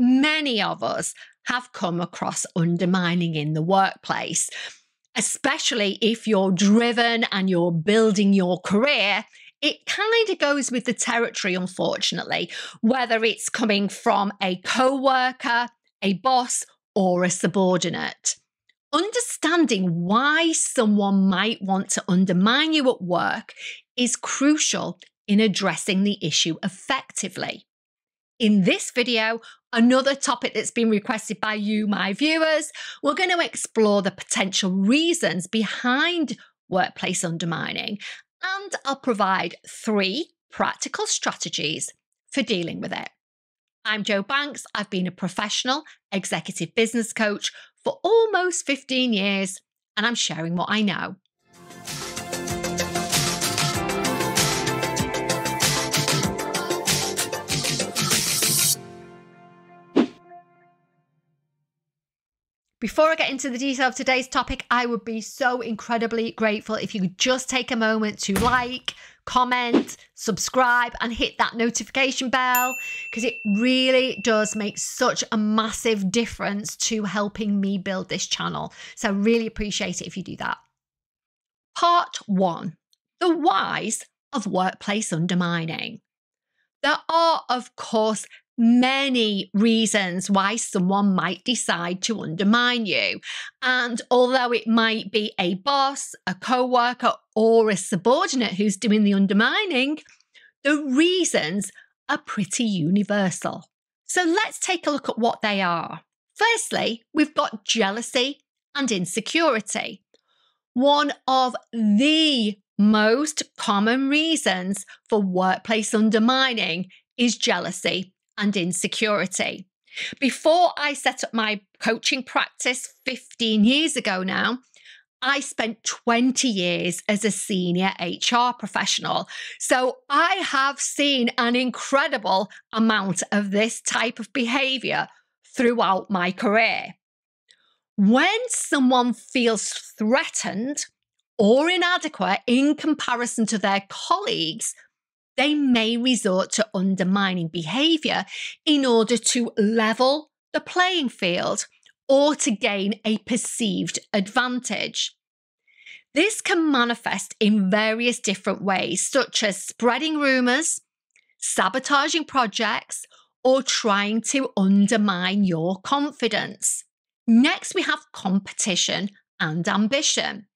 Many of us have come across undermining in the workplace, especially if you're driven and you're building your career. It kind of goes with the territory, unfortunately, whether it's coming from a coworker, a boss, or a subordinate. Understanding why someone might want to undermine you at work is crucial in addressing the issue effectively. In this video, another topic that's been requested by you, my viewers, we're going to explore the potential reasons behind workplace undermining, and I'll provide 3 practical strategies for dealing with it. I'm Jo Banks. I've been a professional executive business coach for almost 15 years, and I'm sharing what I know. Before I get into the detail of today's topic, I would be so incredibly grateful if you could just take a moment to like, comment, subscribe, and hit that notification bell, because it really does make such a massive difference to helping me build this channel. So I really appreciate it if you do that. Part 1, the whys of workplace undermining. There are, of course, many reasons why someone might decide to undermine you. And although it might be a boss, a coworker, or a subordinate who's doing the undermining, the reasons are pretty universal. So let's take a look at what they are. Firstly, we've got jealousy and insecurity. One of the most common reasons for workplace undermining is jealousy and insecurity. Before I set up my coaching practice 15 years ago now, I spent 20 years as a senior HR professional. So I have seen an incredible amount of this type of behaviour throughout my career. When someone feels threatened or inadequate in comparison to their colleagues, they may resort to undermining behaviour in order to level the playing field or to gain a perceived advantage. This can manifest in various different ways, such as spreading rumours, sabotaging projects, or trying to undermine your confidence. Next, we have competition and ambition.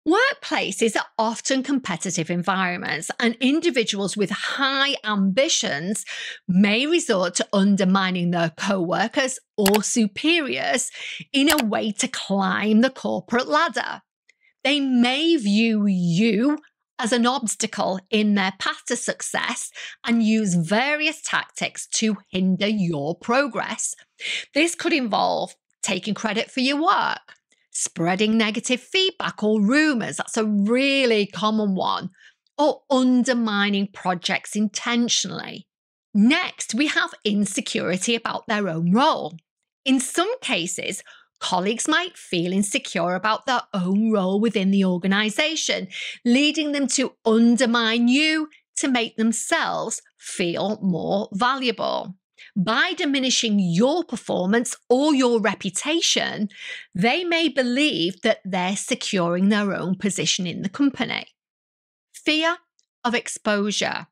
Workplaces are often competitive environments, and individuals with high ambitions may resort to undermining their co-workers or superiors in a way to climb the corporate ladder. They may view you as an obstacle in their path to success and use various tactics to hinder your progress. This could involve taking credit for your work, spreading negative feedback or rumours, that's a really common one, or undermining projects intentionally. Next, we have insecurity about their own role. In some cases, colleagues might feel insecure about their own role within the organisation, leading them to undermine you to make themselves feel more valuable. By diminishing your performance or your reputation, they may believe that they're securing their own position in the company. Fear of exposure.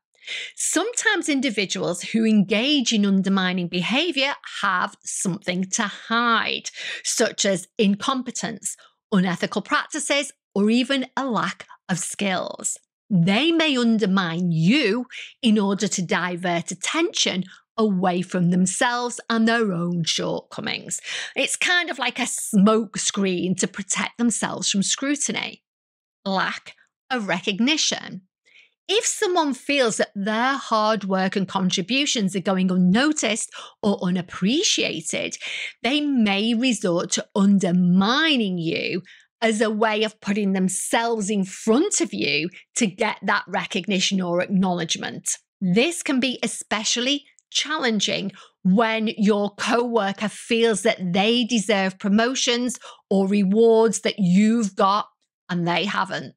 Sometimes individuals who engage in undermining behaviour have something to hide, such as incompetence, unethical practices, or even a lack of skills. They may undermine you in order to divert attention away from themselves and their own shortcomings. It's kind of like a smoke screen to protect themselves from scrutiny. Lack of recognition. If someone feels that their hard work and contributions are going unnoticed or unappreciated, they may resort to undermining you as a way of putting themselves in front of you to get that recognition or acknowledgement. This can be especially challenging when your coworker feels that they deserve promotions or rewards that you've got and they haven't.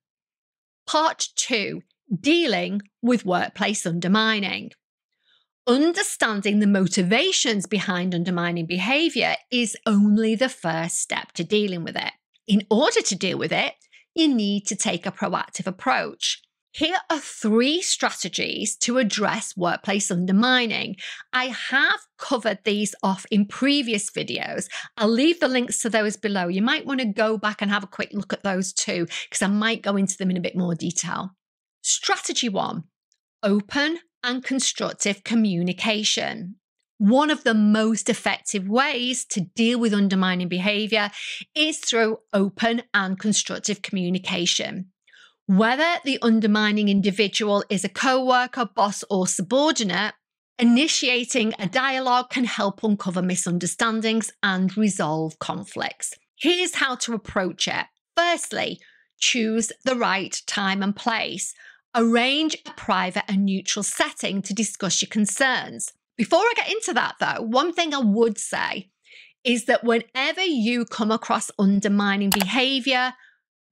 Part 2, dealing with workplace undermining. Understanding the motivations behind undermining behaviour is only the first step to dealing with it. In order to deal with it, you need to take a proactive approach. Here are 3 strategies to address workplace undermining. I have covered these off in previous videos. I'll leave the links to those below. You might want to go back and have a quick look at those too, because I might go into them in a bit more detail. Strategy 1, open and constructive communication. One of the most effective ways to deal with undermining behaviour is through open and constructive communication. Whether the undermining individual is a coworker, boss, or subordinate, initiating a dialogue can help uncover misunderstandings and resolve conflicts. Here's how to approach it. Firstly, choose the right time and place. Arrange a private and neutral setting to discuss your concerns. Before I get into that though, one thing I would say is that whenever you come across undermining behaviour,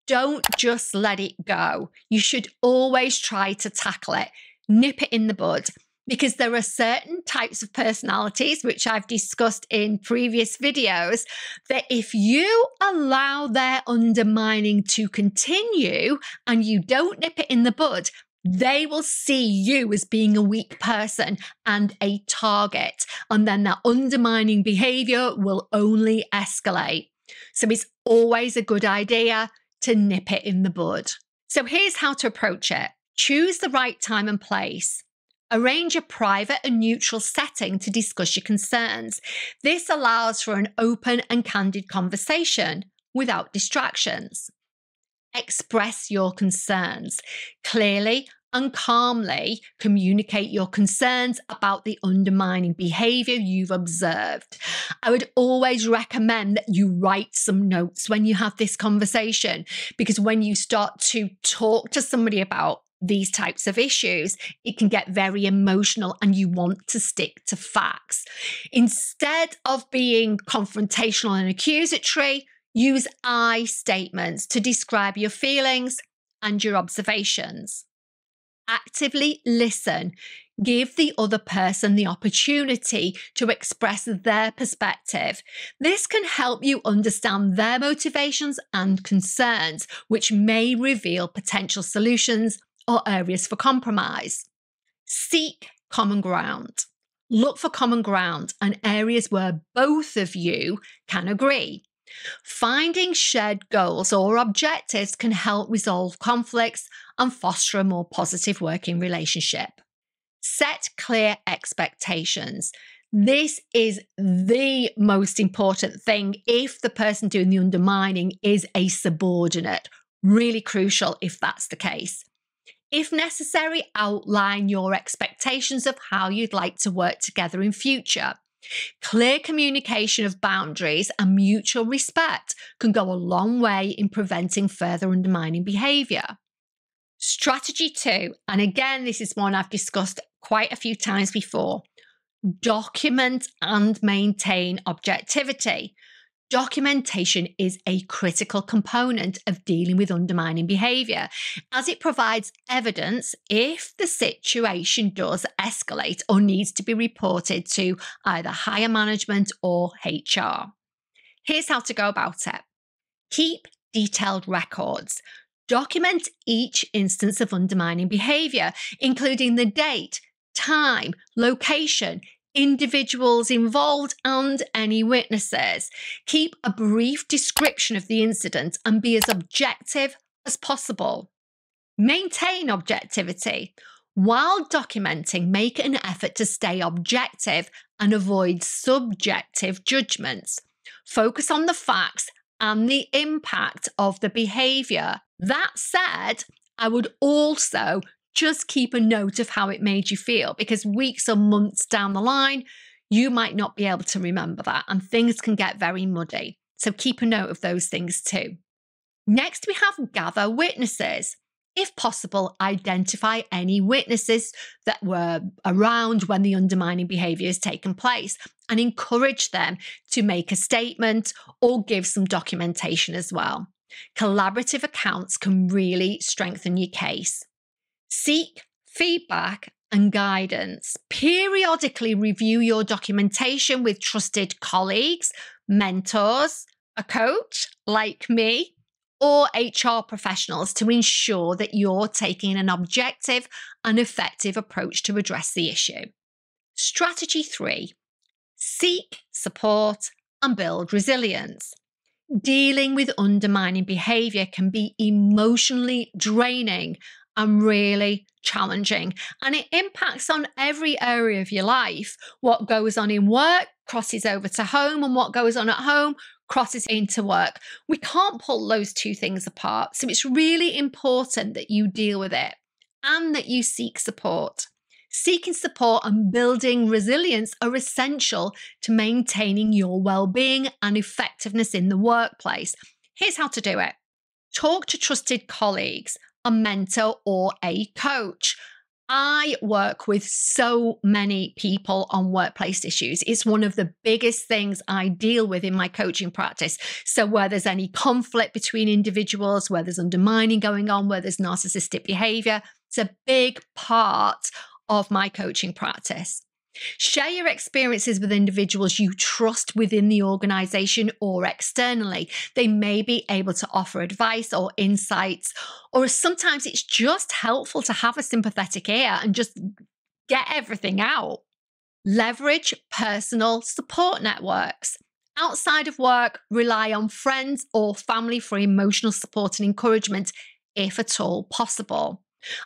don't just let it go. You should always try to tackle it, nip it in the bud, because there are certain types of personalities, which I've discussed in previous videos, that if you allow their undermining to continue and you don't nip it in the bud, they will see you as being a weak person and a target. And then that undermining behavior will only escalate. So it's always a good idea to nip it in the bud. So here's how to approach it. Choose the right time and place. Arrange a private and neutral setting to discuss your concerns. This allows for an open and candid conversation without distractions. Express your concerns. Clearly and calmly communicate your concerns about the undermining behaviour you've observed. I would always recommend that you write some notes when you have this conversation, because when you start to talk to somebody about these types of issues, it can get very emotional and you want to stick to facts. Instead of being confrontational and accusatory, use I statements to describe your feelings and your observations. Actively listen. Give the other person the opportunity to express their perspective. This can help you understand their motivations and concerns, which may reveal potential solutions or areas for compromise. Seek common ground. Look for common ground and areas where both of you can agree. Finding shared goals or objectives can help resolve conflicts and foster a more positive working relationship. Set clear expectations. This is the most important thing if the person doing the undermining is a subordinate. Really crucial if that's the case. If necessary, outline your expectations of how you'd like to work together in future. Clear communication of boundaries and mutual respect can go a long way in preventing further undermining behaviour. Strategy 2, and again, this is one I've discussed quite a few times before. Document and maintain objectivity. Documentation is a critical component of dealing with undermining behaviour, as it provides evidence if the situation does escalate or needs to be reported to either higher management or HR. Here's how to go about it. Keep detailed records. Document each instance of undermining behaviour, including the date, time, location, individuals involved, and any witnesses. Keep a brief description of the incident and be as objective as possible. Maintain objectivity. While documenting, make an effort to stay objective and avoid subjective judgments. Focus on the facts and the impact of the behaviour. That said, I would also just keep a note of how it made you feel, because weeks or months down the line, you might not be able to remember that and things can get very muddy. So keep a note of those things too. Next, we have gather witnesses. If possible, identify any witnesses that were around when the undermining behaviour has taken place and encourage them to make a statement or give some documentation as well. Collaborative accounts can really strengthen your case. Seek feedback and guidance. Periodically review your documentation with trusted colleagues, mentors, a coach like me, or HR professionals to ensure that you're taking an objective and effective approach to address the issue. Strategy 3, seek support and build resilience. Dealing with undermining behaviour can be emotionally draining and really challenging, and it impacts on every area of your life. What goes on in work crosses over to home, and what goes on at home crosses into work. We can't pull those two things apart, so it's really important that you deal with it and that you seek support. Seeking support and building resilience are essential to maintaining your well-being and effectiveness in the workplace. Here's how to do it. Talk to trusted colleagues, a mentor, or a coach. I work with so many people on workplace issues. It's one of the biggest things I deal with in my coaching practice. So where there's any conflict between individuals, where there's undermining going on, where there's narcissistic behavior, it's a big part of my coaching practice. Share your experiences with individuals you trust within the organization or externally. They may be able to offer advice or insights, or sometimes it's just helpful to have a sympathetic ear and just get everything out. Leverage personal support networks. Outside of work, rely on friends or family for emotional support and encouragement, if at all possible.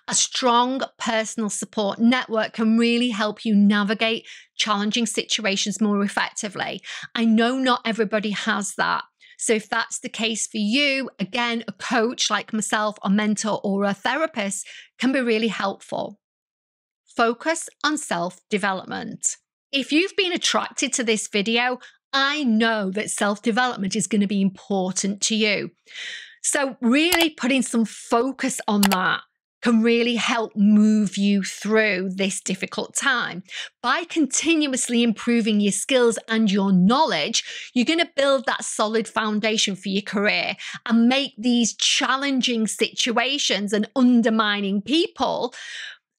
A strong personal support network can really help you navigate challenging situations more effectively. I know not everybody has that. So if that's the case for you, again, a coach like myself, a mentor, or a therapist can be really helpful. Focus on self-development. If you've been attracted to this video, I know that self-development is going to be important to you. So really putting some focus on that can really help move you through this difficult time. By continuously improving your skills and your knowledge, you're going to build that solid foundation for your career and make these challenging situations and undermining people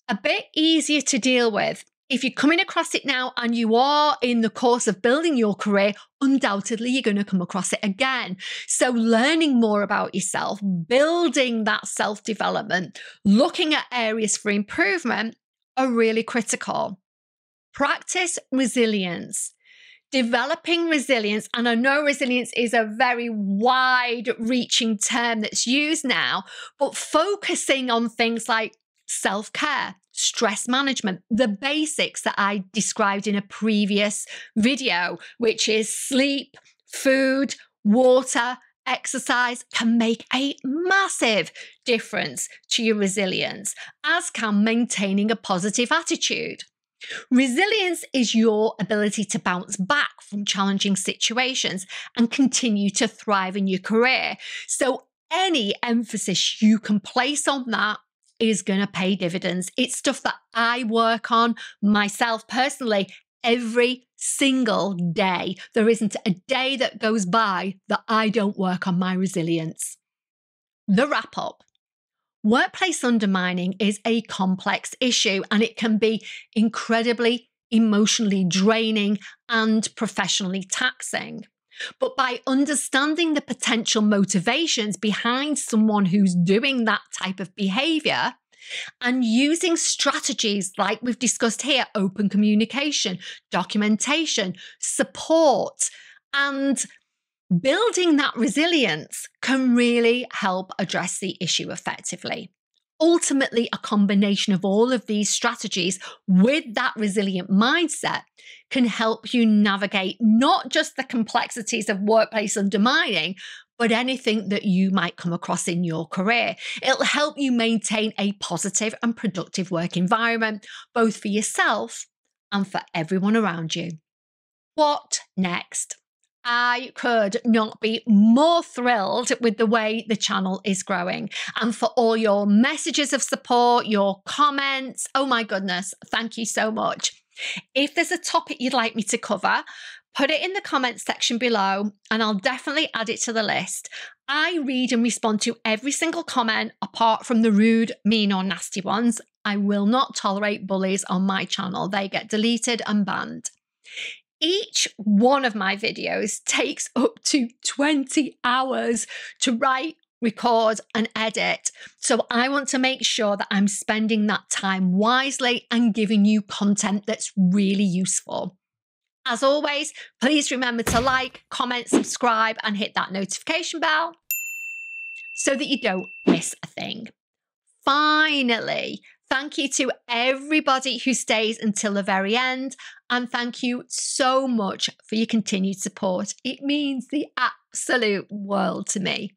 a bit easier to deal with. If you're coming across it now and you are in the course of building your career, undoubtedly you're going to come across it again. So learning more about yourself, building that self-development, looking at areas for improvement are really critical. Practice resilience. Developing resilience, and I know resilience is a very wide-reaching term that's used now, but focusing on things like self-care, stress management, the basics that I described in a previous video, which is sleep, food, water, exercise, can make a massive difference to your resilience, as can maintaining a positive attitude. Resilience is your ability to bounce back from challenging situations and continue to thrive in your career. So any emphasis you can place on that is going to pay dividends. It's stuff that I work on myself personally every single day. There isn't a day that goes by that I don't work on my resilience. The wrap up. Workplace undermining is a complex issue, and it can be incredibly emotionally draining and professionally taxing. But by understanding the potential motivations behind someone who's doing that type of behaviour and using strategies like we've discussed here, open communication, documentation, support, and building that resilience can really help address the issue effectively. Ultimately, a combination of all of these strategies with that resilient mindset can help you navigate not just the complexities of workplace undermining, but anything that you might come across in your career. It'll help you maintain a positive and productive work environment, both for yourself and for everyone around you. What next? I could not be more thrilled with the way the channel is growing and for all your messages of support, your comments. Oh my goodness, thank you so much. If there's a topic you'd like me to cover, put it in the comments section below and I'll definitely add it to the list. I read and respond to every single comment apart from the rude, mean or nasty ones. I will not tolerate bullies on my channel. They get deleted and banned. Each one of my videos takes up to 20 hours to write, record, and edit. So I want to make sure that I'm spending that time wisely and giving you content that's really useful. As always, please remember to like, comment, subscribe, and hit that notification bell so that you don't miss a thing. Finally, thank you to everybody who stays until the very end, and thank you so much for your continued support. It means the absolute world to me.